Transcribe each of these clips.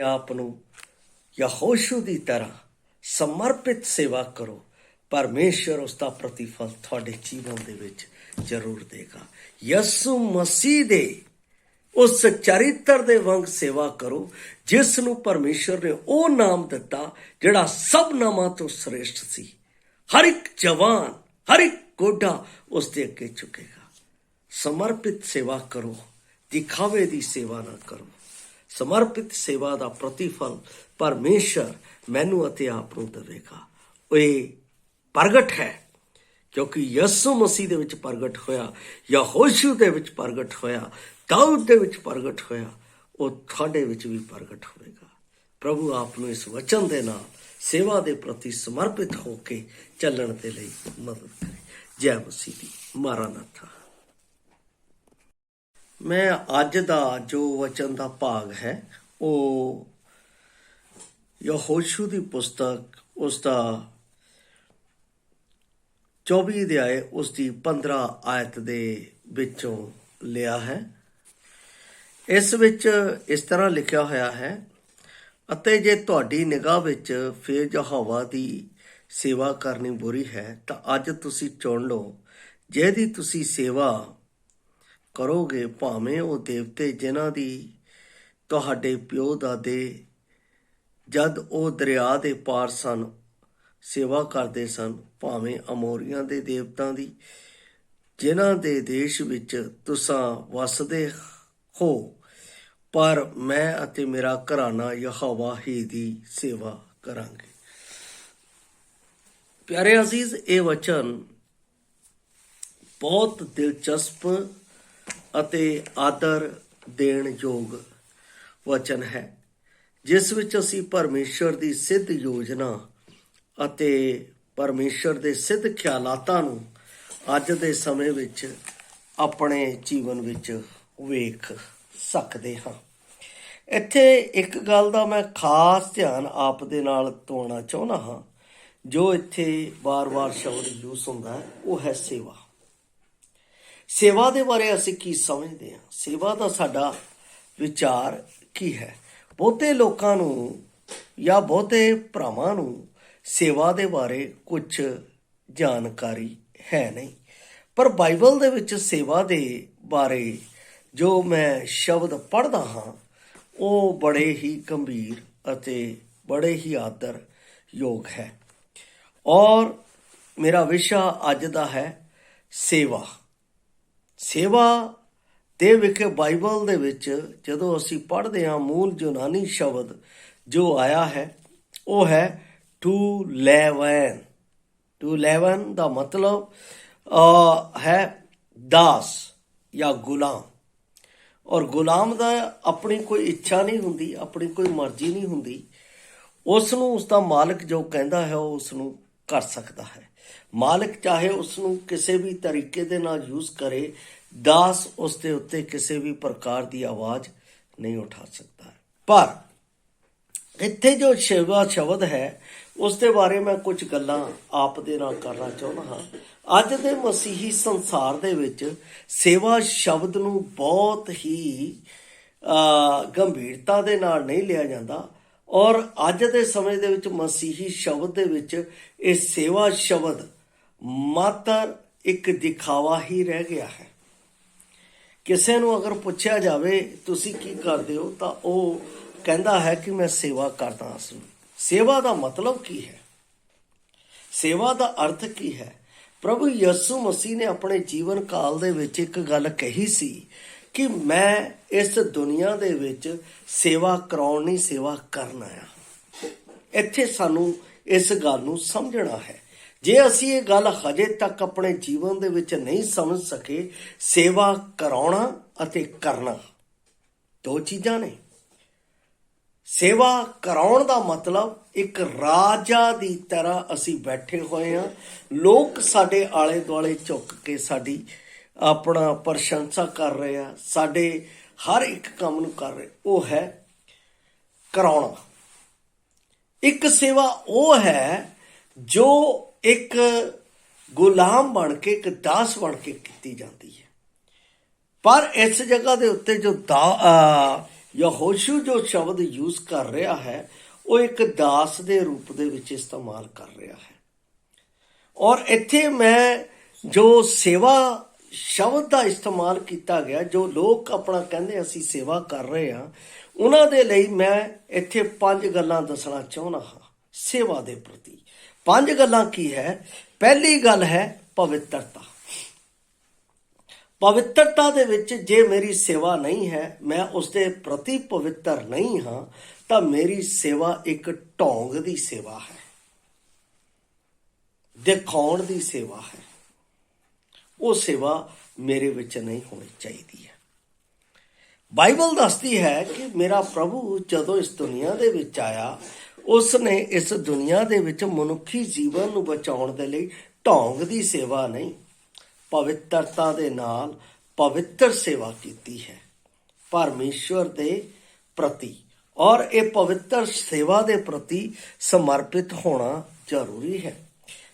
ਆਪ ਨੂੰ ਯਹੋਸ਼ੂ ਦੀ ਤਰ੍ਹਾਂ ਸਮਰਪਿਤ ਸੇਵਾ ਕਰੋ, ਪਰਮੇਸ਼ਰ ਉਸ ਦਾ ਪ੍ਰਤੀਫਲ ਤੁਹਾਡੇ ਜੀਵਨ ਦੇ ਵਿੱਚ ਜ਼ਰੂਰ ਦੇਗਾ। ਯਿਸੂ ਮਸੀਹ ਦੇ ਉਸ ਚਰਿੱਤਰ ਦੇ ਵਾਂਗ ਸੇਵਾ ਕਰੋ ਜਿਸ ਨੂੰ ਪਰਮੇਸ਼ਰ ਨੇ ਉਹ ਨਾਮ ਦਿੱਤਾ ਜਿਹੜਾ ਸਭ ਨਾਮਾਂ ਤੋਂ ਸ੍ਰੇਸ਼ਟ ਸੀ। ਹਰ ਇੱਕ ਜਵਾਨ, ਹਰ ਇੱਕ ਗੋਡਾ ਉਸ ਦੇ ਅੱਗੇ ਝੁਕੇਗਾ। ਸਮਰਪਿਤ ਸੇਵਾ ਕਰੋ, ਦਿਖਾਵੇ ਦੀ ਸੇਵਾ ਨਾ ਕਰੋ। ਸਮਰਪਿਤ ਸੇਵਾ ਦਾ ਪ੍ਰਤੀਫਲ ਪਰਮੇਸ਼ਰ ਮੈਨੂੰ ਅਤੇ ਆਪ ਨੂੰ ਦੇਵੇਗਾ। ਇਹ ਪ੍ਰਗਟ ਹੈ ਕਿਉਂਕਿ ਯਿਸੂ ਮਸੀਹ ਦੇ ਵਿੱਚ ਪ੍ਰਗਟ ਹੋਇਆ, ਯਹੋਸ਼ੂ ਦੇ ਵਿੱਚ ਪ੍ਰਗਟ ਹੋਇਆ, ਦਾਊਦ ਦੇ ਵਿੱਚ ਪ੍ਰਗਟ ਹੋਇਆ, ਉਹ ਤੁਹਾਡੇ ਵਿੱਚ ਵੀ ਪ੍ਰਗਟ ਹੋਵੇਗਾ। ਪ੍ਰਭੂ ਆਪ ਨੂੰ ਇਸ ਵਚਨ ਦੇ ਨਾਲ ਸੇਵਾ ਦੇ ਪ੍ਰਤੀ ਸਮਰਪਿਤ ਹੋ ਕੇ ਚੱਲਣ ਦੇ ਲਈ ਮਦਦ ਕਰੇ। ਜੈ ਮਸੀਹ ਦੀ। ਮਾਰਾਨਾਥਾ। ਮੈਂ ਅੱਜ ਦਾ ਜੋ ਵਚਨ ਦਾ ਭਾਗ ਹੈ ਉਹ ਯਹੋਸ਼ੂ ਦੀ ਪੁਸਤਕ ਉਸ ਦਾ 24 ਅਧਿਆਏ ਉਸ ਦੀ 15 ਆਇਤ ਦੇ ਵਿੱਚੋਂ ਲਿਆ ਹੈ। ਇਸ ਵਿੱਚ ਇਸ ਤਰ੍ਹਾਂ ਲਿਖਿਆ ਹੋਇਆ ਹੈ, ਅਤੇ ਜੇ ਤੁਹਾਡੀ ਨਿਗਾਹ ਵਿੱਚ ਫਿਰ ਯਹੋਵਾ ਦੀ ਸੇਵਾ ਕਰਨੀ ਬੁਰੀ ਹੈ ਤਾਂ ਅੱਜ ਤੁਸੀਂ ਚੁਣ ਲਓ ਜਿਹਦੀ ਤੁਸੀਂ ਸੇਵਾ ਕਰੋਗੇ, ਭਾਵੇਂ ਉਹ ਦੇਵਤੇ ਜਿਨ੍ਹਾਂ ਦੀ ਤੁਹਾਡੇ ਪਿਓ ਦਾਦੇ ਜਦ ਉਹ ਦਰਿਆ ਦੇ ਪਾਰ ਸਨ ਸੇਵਾ ਕਰਦੇ ਸਨ, ਭਾਵੇਂ ਅਮੋਰੀਆਂ ਦੇ ਦੇਵਤਾਂ ਦੀ ਜਿਨ੍ਹਾਂ ਦੇ ਦੇਸ਼ ਵਿੱਚ ਤੁਸੀਂ ਵਸਦੇ ਹੋ, ਪਰ ਮੈਂ ਅਤੇ ਮੇਰਾ ਘਰਾਨਾ ਯਹੋਵਾ ਹੀ ਦੀ ਸੇਵਾ ਕਰਾਂਗੇ। ਪਿਆਰੇ ਅਜ਼ੀਜ਼, ਇਹ ਵਚਨ ਬਹੁਤ ਦਿਲਚਸਪ ਅਤੇ ਆਦਰ ਦੇਣ ਯੋਗ ਵਚਨ ਹੈ ਜਿਸ ਵਿੱਚ ਅਸੀਂ ਪਰਮੇਸ਼ਰ ਦੀ ਸਿੱਧ ਯੋਜਨਾ ਅਤੇ ਪਰਮੇਸ਼ਰ ਦੇ ਸਿੱਧ ਖਿਆਲਾਤਾਂ ਨੂੰ ਅੱਜ ਦੇ ਸਮੇਂ ਵਿੱਚ ਆਪਣੇ ਜੀਵਨ ਵਿੱਚ ਵੇਖ ਸਕਦੇ ਹਾਂ। ਇੱਥੇ ਇੱਕ ਗੱਲ ਦਾ ਮੈਂ ਖਾਸ ਧਿਆਨ ਆਪ ਦੇ ਨਾਲ ਤੋੜਨਾ ਚਾਹੁੰਦਾ ਹਾਂ, ਜੋ ਇੱਥੇ ਵਾਰ-ਵਾਰ ਸ਼ਬਦ ਯੂਜ਼ ਹੁੰਦਾ ਹੈ, ਉਹ ਹੈ ਸੇਵਾ। ਸੇਵਾ ਦੇ ਬਾਰੇ ਅਸੀਂ ਕੀ ਸਮਝਦੇ ਹਾਂ? ਸੇਵਾ ਦਾ ਸਾਡਾ ਵਿਚਾਰ ਕੀ ਹੈ? ਬਹੁਤੇ ਲੋਕਾਂ ਨੂੰ ਜਾਂ ਬਹੁਤੇ ਭਰਾਵਾਂ ਨੂੰ ਸੇਵਾ ਦੇ ਬਾਰੇ ਕੁਝ ਜਾਣਕਾਰੀ ਹੈ ਨਹੀਂ, ਪਰ ਬਾਈਬਲ ਦੇ ਵਿੱਚ ਸੇਵਾ ਦੇ ਬਾਰੇ ਜੋ ਮੈਂ ਸ਼ਬਦ ਪੜ੍ਹਦਾ ਹਾਂ ਉਹ ਬੜੇ ਹੀ ਗੰਭੀਰ ਅਤੇ ਬੜੇ ਹੀ ਆਦਰ ਯੋਗ ਹੈ। ਔਰ ਮੇਰਾ ਵਿਸ਼ਾ ਅੱਜ ਦਾ ਹੈ ਸੇਵਾ। ਸੇਵਾ ਦੇ ਵਿਖੇ ਬਾਈਬਲ ਦੇ ਵਿੱਚ ਜਦੋਂ ਅਸੀਂ ਪੜ੍ਹਦੇ ਹਾਂ, ਮੂਲ ਯੂਨਾਨੀ ਸ਼ਬਦ ਜੋ ਆਇਆ ਹੈ ਉਹ ਹੈ ਟੂ ਲੈਵਨ। ਟੂ ਲੈਵਨ ਦਾ ਮਤਲਬ ਹੈ ਦਾਸ ਜਾਂ ਗੁਲਾਮ। ਔਰ ਗੁਲਾਮ ਦਾ ਆਪਣੀ ਕੋਈ ਇੱਛਾ ਨਹੀਂ ਹੁੰਦੀ, ਆਪਣੀ ਕੋਈ ਮਰਜ਼ੀ ਨਹੀਂ ਹੁੰਦੀ। ਉਸ ਨੂੰ ਉਸ ਦਾ ਮਾਲਕ ਜੋ ਕਹਿੰਦਾ ਹੈ ਉਹ ਉਸ ਨੂੰ ਕਰ ਸਕਦਾ ਹੈ। ਮਾਲਕ ਚਾਹੇ ਉਸ ਨੂੰ ਕਿਸੇ ਵੀ ਤਰੀਕੇ ਦੇ ਨਾਲ ਯੂਜ਼ ਕਰੇ, ਦਾਸ ਉਸ ਦੇ ਉੱਤੇ ਕਿਸੇ ਵੀ ਪ੍ਰਕਾਰ ਦੀ ਆਵਾਜ਼ ਨਹੀਂ ਉਠਾ ਸਕਦਾ। ਪਰ ਇੱਥੇ ਜੋ ਸੇਵਾ ਸ਼ਬਦ ਹੈ ਉਸ ਦੇ ਬਾਰੇ ਮੈਂ ਕੁਝ ਗੱਲਾਂ ਆਪ ਦੇ ਨਾਲ ਕਰਨਾ ਚਾਹੁੰਦਾ ਹਾਂ। ਅੱਜ ਦੇ ਮਸੀਹੀ ਸੰਸਾਰ ਦੇ ਵਿੱਚ ਸੇਵਾ ਸ਼ਬਦ ਨੂੰ ਬਹੁਤ ਹੀ ਗੰਭੀਰਤਾ ਦੇ ਨਾਲ ਨਹੀਂ ਲਿਆ ਜਾਂਦਾ, ਔਰ ਅੱਜ ਦੇ ਸਮੇਂ ਦੇ ਵਿੱਚ ਮਸੀਹੀ ਸ਼ਬਦ ਦੇ ਵਿੱਚ ਇਹ ਸੇਵਾ ਸ਼ਬਦ ਮਾਤਰ ਇੱਕ ਦਿਖਾਵਾ ਹੀ ਰਹਿ ਗਿਆ ਹੈ। ਕਿਸੇ ਨੂੰ ਅਗਰ ਪੁੱਛਿਆ ਜਾਵੇ ਤੁਸੀਂ ਕੀ ਕਰਦੇ ਹੋ ਤਾਂ ਉਹ ਕਹਿੰਦਾ ਹੈ ਕਿ ਮੈਂ ਸੇਵਾ ਕਰਦਾ ਹਾਂ। ਸੇਵਾ ਦਾ ਮਤਲਬ ਕੀ ਹੈ? ਸੇਵਾ ਦਾ ਅਰਥ ਕੀ ਹੈ? ਪ੍ਰਭੂ ਯਿਸੂ ਮਸੀਹ ਨੇ ਆਪਣੇ ਜੀਵਨ ਕਾਲ ਦੇ ਵਿੱਚ ਇੱਕ ਗੱਲ ਕਹੀ ਸੀ ਕਿ ਮੈਂ ਇਸ ਦੁਨੀਆ ਦੇ ਵਿੱਚ ਸੇਵਾ ਕਰਾਉਣ ਨਹੀਂ, ਸੇਵਾ ਕਰਨ ਆਇਆ। ਇੱਥੇ ਸਾਨੂੰ ਇਸ ਗੱਲ ਨੂੰ ਸਮਝਣਾ ਹੈ। ਜੇ ਅਸੀਂ ਇਹ ਗੱਲ ਹਜੇ ਤੱਕ ਆਪਣੇ ਜੀਵਨ ਦੇ ਵਿੱਚ ਨਹੀਂ ਸਮਝ ਸਕੇ, ਸੇਵਾ ਕਰਾਉਣਾ ਅਤੇ ਕਰਨਾ ਦੋ ਚੀਜ਼ਾਂ ਨੇ। ਸੇਵਾ ਕਰਾਉਣ ਦਾ ਮਤਲਬ ਇੱਕ ਰਾਜਾ ਦੀ ਤਰ੍ਹਾਂ ਅਸੀਂ ਬੈਠੇ ਹੋਏ ਹਾਂ, ਲੋਕ ਸਾਡੇ ਆਲੇ ਦੁਆਲੇ ਝੁੱਕ ਕੇ ਸਾਡੀ ਆਪਣਾ ਪ੍ਰਸ਼ੰਸਾ ਕਰ ਰਹੇ ਆ, ਸਾਡੇ ਹਰ ਇੱਕ ਕੰਮ ਨੂੰ ਕਰ ਰਹੇ। ਉਹ ਹੈ ਕਰਾਉਣਾ। ਇੱਕ ਸੇਵਾ ਉਹ ਹੈ ਜੋ ਇੱਕ ਗੁਲਾਮ ਬਣ ਕੇ, ਇੱਕ ਦਾਸ ਬਣ ਕੇ ਕੀਤੀ ਜਾਂਦੀ ਹੈ। ਪਰ ਇਸ ਜਗ੍ਹਾ ਦੇ ਉੱਤੇ ਜੋ ਯਹੋਸ਼ੂ ਜੋ ਸ਼ਬਦ ਯੂਜ਼ ਕਰ ਰਿਹਾ ਹੈ ਉਹ ਇੱਕ ਦਾਸ ਦੇ ਰੂਪ ਦੇ ਵਿੱਚ ਇਸਤੇਮਾਲ ਕਰ ਰਿਹਾ ਹੈ। ਔਰ ਇੱਥੇ ਮੈਂ ਜੋ ਸੇਵਾ ਸ਼ਬਦ ਦਾ ਇਸਤੇਮਾਲ ਕੀਤਾ ਗਿਆ, ਜੋ ਲੋਕ ਆਪਣਾ ਕਹਿੰਦੇ ਅਸੀਂ ਸੇਵਾ ਕਰ ਰਹੇ ਹਾਂ, ਉਹਨਾਂ ਦੇ ਲਈ ਮੈਂ ਇੱਥੇ 5 ਗੱਲਾਂ ਦੱਸਣਾ ਚਾਹੁੰਦਾ ਹਾਂ ਸੇਵਾ ਦੇ ਪ੍ਰਤੀ। 5 ਗੱਲਾਂ ਕੀ ਹੈ? ਪਹਿਲੀ ਗੱਲ ਹੈ ਪਵਿੱਤਰਤਾ। ਪਵਿੱਤਰਤਾ ਦੇ ਵਿੱਚ ਜੇ ਮੇਰੀ ਸੇਵਾ ਨਹੀਂ ਹੈ, ਮੈਂ ਉਸ ਦੇ ਪ੍ਰਤੀ ਪਵਿੱਤਰ ਨਹੀਂ ਹਾਂ, ਤਾਂ ਮੇਰੀ ਸੇਵਾ ਇੱਕ ਢੋਂਗ ਦੀ ਸੇਵਾ ਹੈ, ਦਿਖਾਉਣ ਦੀ ਸੇਵਾ ਹੈ। ਉਹ ਸੇਵਾ ਮੇਰੇ ਵਿੱਚ ਨਹੀਂ ਹੋਣੀ ਚਾਹੀਦੀ ਹੈ। ਬਾਈਬਲ ਦੱਸਦੀ ਹੈ ਕਿ ਮੇਰਾ ਪ੍ਰਭੂ ਜਦੋਂ ਇਸ ਦੁਨੀਆ ਦੇ ਵਿੱਚ ਆਇਆ, ਉਸ ਨੇ ਇਸ ਦੁਨੀਆ ਦੇ ਵਿੱਚ ਮਨੁੱਖੀ ਜੀਵਨ ਨੂੰ ਬਚਾਉਣ ਦੇ ਲਈ ਢੋਂਗ ਦੀ ਸੇਵਾ ਨਹੀਂ, ਪਵਿੱਤਰਤਾ ਦੇ ਨਾਲ ਪਵਿੱਤਰ ਸੇਵਾ ਕੀਤੀ ਹੈ ਪਰਮੇਸ਼ਵਰ ਦੇ ਪ੍ਰਤੀ। ਔਰ ਇਹ ਪਵਿੱਤਰ ਸੇਵਾ ਦੇ ਪ੍ਰਤੀ ਸਮਰਪਿਤ ਹੋਣਾ ਜ਼ਰੂਰੀ ਹੈ,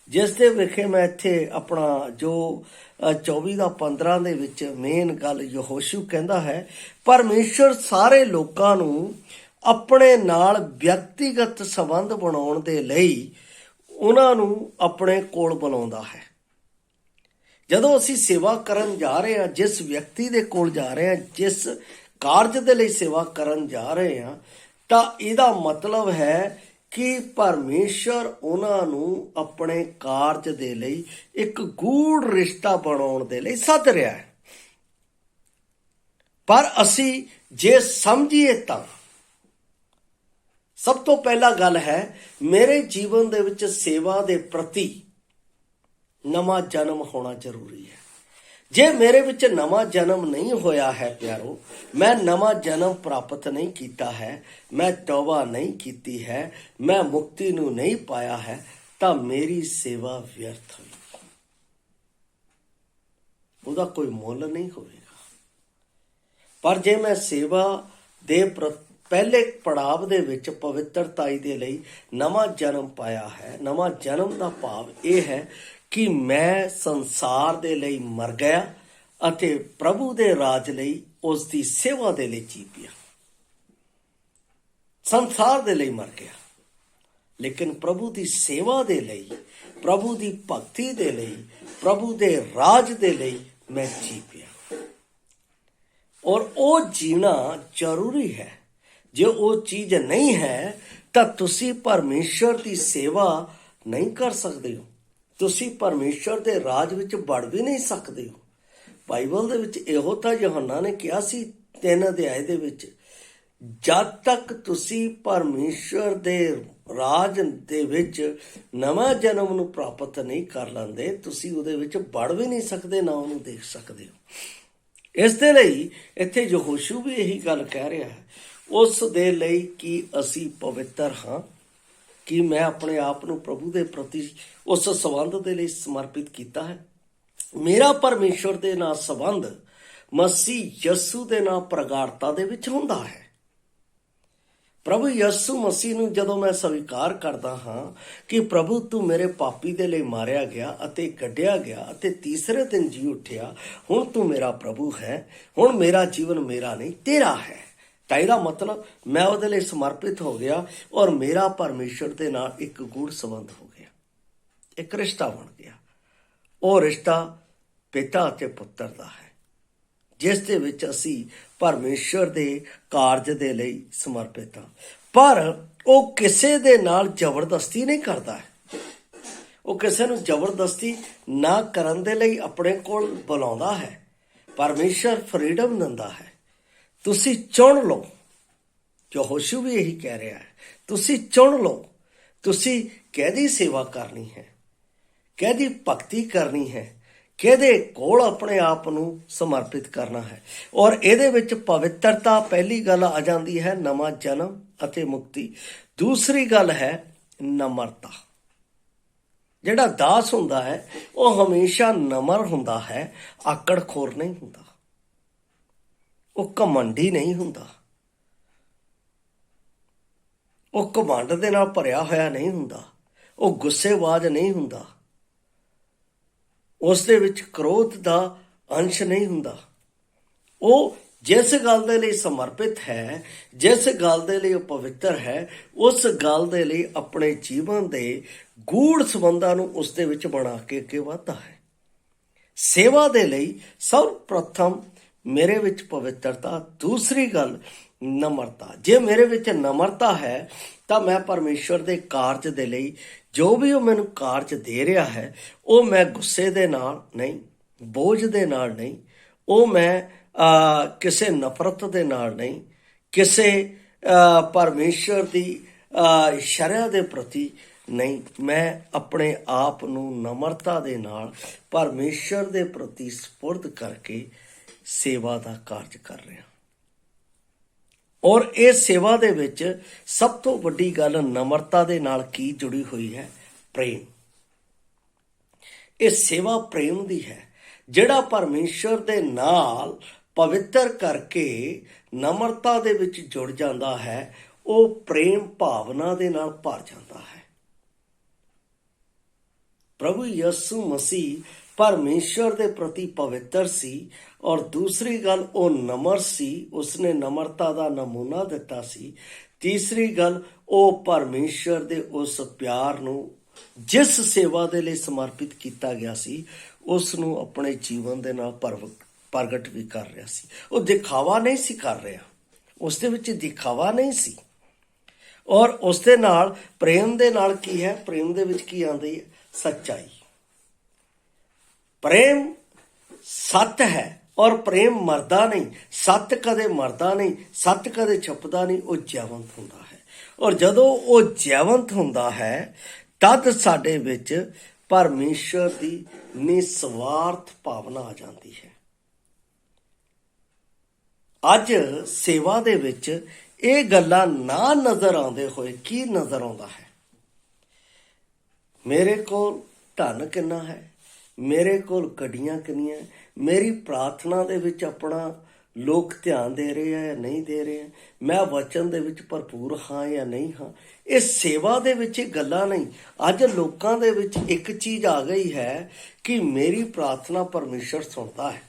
ਜਿਸ ਦੇ ਵਿਖੇ ਮੈਂ ਇੱਥੇ ਆਪਣਾ ਜੋ 24:15 ਦੇ ਵਿੱਚ ਮੇਨ ਗੱਲ ਯਹੋਸ਼ੂ ਕਹਿੰਦਾ ਹੈ, ਪਰਮੇਸ਼ਵਰ ਸਾਰੇ ਲੋਕਾਂ ਨੂੰ ਆਪਣੇ ਨਾਲ ਵਿਅਕਤੀਗਤ ਸੰਬੰਧ ਬਣਾਉਣ ਦੇ ਲਈ ਉਹਨਾਂ ਨੂੰ ਆਪਣੇ ਕੋਲ ਬੁਲਾਉਂਦਾ ਹੈ। ਜਦੋਂ ਅਸੀਂ ਸੇਵਾ ਕਰਨ ਜਾ ਰਹੇ ਹਾਂ, ਜਿਸ ਵਿਅਕਤੀ ਦੇ ਕੋਲ ਜਾ ਰਹੇ ਹਾਂ, ਜਿਸ ਕਾਰਜ ਦੇ ਲਈ ਸੇਵਾ ਕਰਨ ਜਾ ਰਹੇ ਹਾਂ, ਤਾਂ ਇਹਦਾ ਮਤਲਬ ਹੈ ਕਿ ਪਰਮੇਸ਼ਰ ਉਹਨਾਂ ਨੂੰ ਆਪਣੇ ਕਾਰਜ ਦੇ ਲਈ ਇੱਕ ਗੂੜ ਰਿਸ਼ਤਾ ਬਣਾਉਣ ਦੇ ਲਈ ਸੱਦ ਰਿਹਾ ਹੈ। ਪਰ ਅਸੀਂ ਜੇ ਸਮਝੀਏ ਤਾਂ ਸਭ ਤੋਂ ਪਹਿਲਾ ਗੱਲ ਹੈ, ਮੇਰੇ ਜੀਵਨ ਦੇ ਵਿੱਚ ਸੇਵਾ ਦੇ ਪ੍ਰਤੀ ਨਵਾਂ ਜਨਮ ਹੋਣਾ ਜ਼ਰੂਰੀ ਹੈ। ਜੇ ਮੇਰੇ ਵਿੱਚ ਨਵਾਂ ਜਨਮ ਨਹੀਂ ਹੋਇਆ ਹੈ ਪਿਆਰੋ, ਮੈਂ ਨਵਾਂ ਜਨਮ ਪ੍ਰਾਪਤ ਨਹੀਂ ਕੀਤਾ ਹੈ, ਮੈਂ ਤੌਬਾ ਨਹੀਂ ਕੀਤੀ ਹੈ, ਮੈਂ ਮੁਕਤੀ ਨੂੰ ਨਹੀਂ ਪਾਇਆ ਹੈ, ਤਾਂ ਮੇਰੀ ਸੇਵਾ ਵਿਅਰਥ ਹੋਈ, ਉਹਦਾ ਕੋਈ ਮੁੱਲ ਨਹੀਂ ਹੋਵੇਗਾ। ਪਰ ਜੇ ਮੈਂ ਸੇਵਾ ਦੇ ਪਹਿਲੇ ਪੜਾਵ ਦੇ ਵਿੱਚ ਪਵਿੱਤਰਤਾਈ ਦੇ ਲਈ ਨਵਾਂ ਜਨਮ ਪਾਇਆ ਹੈ, ਨਵਾਂ ਜਨਮ ਦਾ ਭਾਵ ਇਹ ਹੈ ਕਿ ਮੈਂ ਸੰਸਾਰ ਦੇ ਲਈ ਮਰ ਗਿਆ ਅਤੇ ਪ੍ਰਭੂ ਦੇ ਰਾਜ ਲਈ, ਉਸ ਦੀ ਸੇਵਾ ਦੇ ਲਈ ਜੀ ਪਿਆ। ਸੰਸਾਰ ਦੇ ਲਈ ਮਰ ਗਿਆ, ਲੇਕਿਨ ਪ੍ਰਭੂ ਦੀ ਸੇਵਾ ਦੇ ਲਈ, ਪ੍ਰਭੂ ਦੀ ਭਗਤੀ ਦੇ ਲਈ, ਪ੍ਰਭੂ ਦੇ ਰਾਜ ਦੇ ਲਈ ਮੈਂ ਜੀ ਪਿਆ। ਔਰ ਉਹ ਜੀਣਾ ਜ਼ਰੂਰੀ ਹੈ। ਜੇ ਉਹ ਚੀਜ਼ ਨਹੀਂ ਹੈ ਤਾਂ ਤੁਸੀਂ ਪਰਮੇਸ਼ਰ ਦੀ ਸੇਵਾ ਨਹੀਂ ਕਰ ਸਕਦੇ ਹੋ, ਤੁਸੀਂ ਪਰਮੇਸ਼ਰ ਦੇ ਰਾਜ ਵਿੱਚ ਵੜ ਵੀ ਨਹੀਂ ਸਕਦੇ ਹੋ। ਬਾਈਬਲ ਦੇ ਵਿੱਚ ਇਹੋ ਤਾਂ ਯਹੋਨਾ ਨੇ ਕਿਹਾ ਸੀ 3 ਅਧਿਆਏ ਦੇ ਵਿੱਚ, ਜਦ ਤੱਕ ਤੁਸੀਂ ਪਰਮੇਸ਼ਰ ਦੇ ਰਾਜ ਦੇ ਵਿੱਚ ਨਵਾਂ ਜਨਮ ਨੂੰ ਪ੍ਰਾਪਤ ਨਹੀਂ ਕਰ ਲੈਂਦੇ, ਤੁਸੀਂ ਉਹਦੇ ਵਿੱਚ ਵੜ ਵੀ ਨਹੀਂ ਸਕਦੇ, ਨਾ ਉਹਨੂੰ ਦੇਖ ਸਕਦੇ ਹੋ। ਇਸ ਦੇ ਲਈ ਇੱਥੇ ਯਹੋਸ਼ੂ ਵੀ ਇਹੀ ਗੱਲ ਕਹਿ ਰਿਹਾ ਹੈ, ਉਸ ਦੇ ਲਈ ਕਿ ਅਸੀਂ ਪਵਿੱਤਰ ਹਾਂ, ਕਿ ਮੈਂ ਆਪਣੇ ਆਪ ਨੂੰ ਪ੍ਰਭੂ ਦੇ ਪ੍ਰਤੀ ਉਸ ਸੰਬੰਧ ਦੇ ਲਈ ਸਮਰਪਿਤ ਕੀਤਾ ਹੈ। ਮੇਰਾ ਪਰਮੇਸ਼ਵਰ ਦੇ ਨਾਲ ਸੰਬੰਧ ਮਸੀਹ ਯਸੂ ਦੇ ਨਾਲ ਪ੍ਰਗਟਤਾ ਦੇ ਵਿੱਚ ਹੁੰਦਾ ਹੈ। ਪ੍ਰਭੂ ਯਸੂ ਮਸੀਹ ਨੂੰ ਜਦੋਂ ਮੈਂ ਸਵੀਕਾਰ ਕਰਦਾ ਹਾਂ ਕਿ ਪ੍ਰਭੂ ਤੂੰ ਮੇਰੇ ਪਾਪੀ ਦੇ ਲਈ ਮਾਰਿਆ ਗਿਆ ਅਤੇ ਕੱਢਿਆ ਗਿਆ ਅਤੇ ਤੀਸਰੇ ਦਿਨ ਜੀ ਉੱਠਿਆ, ਹੁਣ ਤੂੰ ਮੇਰਾ ਪ੍ਰਭੂ ਹੈ, ਹੁਣ ਮੇਰਾ ਜੀਵਨ ਮੇਰਾ ਨਹੀਂ ਤੇਰਾ ਹੈ, ਤਾਂ ਇਹਦਾ ਮਤਲਬ ਮੈਂ ਉਹਦੇ ਲਈ ਸਮਰਪਿਤ ਹੋ ਗਿਆ ਔਰ ਮੇਰਾ ਪਰਮੇਸ਼ਰ ਦੇ ਨਾਲ ਇੱਕ ਗੂੜ ਸੰਬੰਧ ਹੋ ਗਿਆ, ਇੱਕ ਰਿਸ਼ਤਾ ਬਣ ਗਿਆ। ਉਹ ਰਿਸ਼ਤਾ ਪਿਤਾ ਅਤੇ ਪੁੱਤਰ ਦਾ ਹੈ, ਜਿਸ ਦੇ ਵਿੱਚ ਅਸੀਂ ਪਰਮੇਸ਼ਰ ਦੇ ਕਾਰਜ ਦੇ ਲਈ ਸਮਰਪਿਤ ਹਾਂ। ਪਰ ਉਹ ਕਿਸੇ ਦੇ ਨਾਲ ਜ਼ਬਰਦਸਤੀ ਨਹੀਂ ਕਰਦਾ ਹੈ, ਉਹ ਕਿਸੇ ਨੂੰ ਜ਼ਬਰਦਸਤੀ ਨਾ ਕਰਨ ਦੇ ਲਈ ਆਪਣੇ ਕੋਲ ਬੁਲਾਉਂਦਾ ਹੈ। ਪਰਮੇਸ਼ਰ ਫਰੀडम ਦਿੰਦਾ ਹੈ, ਤੁਸੀਂ ਚੁਣ ਲਓ। ਯਹੋਸ਼ੂ ਵੀ ਇਹੀ ਕਹਿ ਰਿਹਾ ਹੈ, ਤੁਸੀਂ ਚੁਣ ਲਓ, ਤੁਸੀਂ ਕਿਹਦੀ ਸੇਵਾ ਕਰਨੀ ਹੈ, ਕਿਹਦੀ ਭਗਤੀ ਕਰਨੀ ਹੈ, ਕਿਹਦੇ ਕੋਲ ਆਪਣੇ ਆਪ ਨੂੰ ਸਮਰਪਿਤ ਕਰਨਾ ਹੈ। ਔਰ ਇਹਦੇ ਵਿੱਚ ਪਵਿੱਤਰਤਾ ਪਹਿਲੀ ਗੱਲ ਆ ਜਾਂਦੀ ਹੈ, ਨਵਾਂ ਜਨਮ ਅਤੇ ਮੁਕਤੀ। ਦੂਸਰੀ ਗੱਲ ਹੈ ਨਮਰਤਾ। ਜਿਹੜਾ ਦਾਸ ਹੁੰਦਾ ਹੈ ਉਹ ਹਮੇਸ਼ਾ ਨਮਰ ਹੁੰਦਾ ਹੈ, ਆਕੜਖੋਰ ਨਹੀਂ ਹੁੰਦਾ, ਉਹ ਘਮੰਡੀ ਨਹੀਂ ਹੁੰਦਾ, ਉਹ ਘਮੰਡ ਦੇ ਨਾਲ ਭਰਿਆ ਹੋਇਆ ਨਹੀਂ ਹੁੰਦਾ, ਉਹ ਗੁੱਸੇਬਾਜ਼ ਨਹੀਂ ਹੁੰਦਾ, ਉਸ ਦੇ ਵਿੱਚ ਕ੍ਰੋਧ ਦਾ ਅੰਸ਼ ਨਹੀਂ ਹੁੰਦਾ। ਉਹ ਜਿਸ ਗੱਲ ਦੇ ਲਈ ਸਮਰਪਿਤ ਹੈ, ਜਿਸ ਗੱਲ ਦੇ ਲਈ ਉਹ ਪਵਿੱਤਰ ਹੈ, ਉਸ ਗੱਲ ਦੇ ਲਈ ਆਪਣੇ ਜੀਵਨ ਦੇ ਗੂੜ ਸੰਬੰਧਾਂ ਨੂੰ ਉਸ ਦੇ ਵਿੱਚ ਬਣਾ ਕੇ ਅੱਗੇ ਵਧਦਾ ਹੈ। ਸੇਵਾ ਦੇ ਲਈ ਸਭ ਪ੍ਰਥਮ ਮੇਰੇ ਵਿੱਚ ਪਵਿੱਤਰਤਾ, ਦੂਸਰੀ ਗੱਲ ਨਮਰਤਾ। ਜੇ ਮੇਰੇ ਵਿੱਚ ਨਮਰਤਾ ਹੈ ਤਾਂ ਮੈਂ ਪਰਮੇਸ਼ਵਰ ਦੇ ਕਾਰਜ ਦੇ ਲਈ ਜੋ ਵੀ ਉਹ ਮੈਨੂੰ ਕਾਰਜ ਦੇ ਰਿਹਾ ਹੈ, ਉਹ ਮੈਂ ਗੁੱਸੇ ਦੇ ਨਾਲ ਨਹੀਂ, ਬੋਝ ਦੇ ਨਾਲ ਨਹੀਂ, ਉਹ ਮੈਂ ਕਿਸੇ ਨਫ਼ਰਤ ਦੇ ਨਾਲ ਨਹੀਂ, ਕਿਸੇ ਪਰਮੇਸ਼ਵਰ ਦੀ ਸ਼ਰ੍ਹਾ ਦੇ ਪ੍ਰਤੀ ਨਹੀਂ, ਮੈਂ ਆਪਣੇ ਆਪ ਨੂੰ ਨਮਰਤਾ ਦੇ ਨਾਲ ਪਰਮੇਸ਼ਵਰ ਦੇ ਪ੍ਰਤੀ ਸਪੁਰਦ ਕਰਕੇ ਸੇਵਾ ਦਾ ਕਾਰਜ ਕਰ ਰਿਹਾ। ਔਰ ਇਹ ਸੇਵਾ ਦੇ ਵਿੱਚ ਸਭ ਤੋਂ ਵੱਡੀ ਗੱਲ ਨਮਰਤਾ ਦੇ ਨਾਲ ਕੀ ਜੁੜੀ ਹੋਈ ਹੈ? ਪ੍ਰੇਮ। ਇਹ ਸੇਵਾ ਪ੍ਰੇਮ ਦੀ ਹੈ। ਜਿਹੜਾ ਪਰਮੇਸ਼ਵਰ ਦੇ ਨਾਲ ਪਵਿੱਤਰ ਕਰਕੇ ਨਮਰਤਾ ਦੇ ਵਿੱਚ ਜੁੜ ਜਾਂਦਾ ਹੈ, ਉਹ ਪ੍ਰੇਮ ਭਾਵਨਾ ਦੇ ਨਾਲ ਭਰ ਜਾਂਦਾ ਹੈ। ਪ੍ਰਭੂ ਯਿਸੂ ਮਸੀਹ ਪਰਮੇਸ਼ਵਰ ਦੇ ਪ੍ਰਤੀ ਪਵਿੱਤਰ ਸੀ, ਔਰ ਦੂਸਰੀ ਗੱਲ ਉਹ ਨਮਰ ਸੀ, ਉਸਨੇ ਨਮਰਤਾ ਦਾ ਨਮੂਨਾ ਦਿੱਤਾ ਸੀ। ਤੀਸਰੀ ਗੱਲ ਉਹ ਪਰਮੇਸ਼ਵਰ ਦੇ ਉਸ ਪਿਆਰ ਨੂੰ, ਜਿਸ ਸੇਵਾ ਦੇ ਲਈ ਸਮਰਪਿਤ ਕੀਤਾ ਗਿਆ ਸੀ, ਉਸ ਨੂੰ ਆਪਣੇ ਜੀਵਨ ਦੇ ਨਾਲ ਪ੍ਰਗਟ ਵੀ ਕਰ ਰਿਹਾ ਸੀ। ਉਹ ਦਿਖਾਵਾ ਨਹੀਂ ਸੀ ਕਰ ਰਿਹਾ, ਉਸ ਦੇ ਵਿੱਚ ਦਿਖਾਵਾ ਨਹੀਂ ਸੀ। ਔਰ ਉਸ ਦੇ ਨਾਲ ਪ੍ਰੇਮ ਦੇ ਨਾਲ ਕੀ ਹੈ? ਪ੍ਰੇਮ ਦੇ ਵਿੱਚ ਕੀ ਆਉਂਦੀ ਹੈ? ਸੱਚਾਈ। ਪ੍ਰੇਮ ਸੱਤ ਹੈ, ਔਰ ਪ੍ਰੇਮ ਮਰਦਾ ਨਹੀਂ। ਸੱਤ ਕਦੇ ਮਰਦਾ ਨਹੀਂ, ਸੱਤ ਕਦੇ ਛੁਪਦਾ ਨਹੀਂ, ਉਹ ਜੀਵੰਤ ਹੁੰਦਾ ਹੈ। ਔਰ ਜਦੋਂ ਉਹ ਜੀਵੰਤ ਹੁੰਦਾ ਹੈ ਤਦ ਸਾਡੇ ਵਿੱਚ ਪਰਮੇਸ਼ਵਰ ਦੀ ਨਿਸਵਾਰਥ ਭਾਵਨਾ ਆ ਜਾਂਦੀ ਹੈ। ਅੱਜ ਸੇਵਾ ਦੇ ਵਿੱਚ ਇਹ ਗੱਲਾਂ ਨਾ ਨਜ਼ਰ ਆਉਂਦੇ ਹੋਏ ਕੀ ਨਜ਼ਰ ਆਉਂਦਾ ਹੈ? ਮੇਰੇ ਕੋਲ ਧਨ ਕਿੰਨਾ ਹੈ, ਮੇਰੇ ਕੋਲ ਗੱਡੀਆਂ ਕਿੰਨੀਆਂ, ਮੇਰੀ ਪ੍ਰਾਰਥਨਾ ਦੇ ਵਿੱਚ ਆਪਣਾ ਲੋਕ ਧਿਆਨ ਦੇ ਰਹੇ ਆ ਜਾਂ ਨਹੀਂ ਦੇ ਰਹੇ ਆ, ਮੈਂ ਵਚਨ ਦੇ ਵਿੱਚ ਭਰਪੂਰ ਹਾਂ ਜਾਂ ਨਹੀਂ ਹਾਂ। ਇਹ ਸੇਵਾ ਦੇ ਵਿੱਚ ਇਹ ਗੱਲਾਂ ਨਹੀਂ। ਅੱਜ ਲੋਕਾਂ ਦੇ ਵਿੱਚ ਇੱਕ ਚੀਜ਼ ਆ ਗਈ ਹੈ ਕਿ ਮੇਰੀ ਪ੍ਰਾਰਥਨਾ ਪਰਮੇਸ਼ਰ ਸੁਣਦਾ ਹੈ,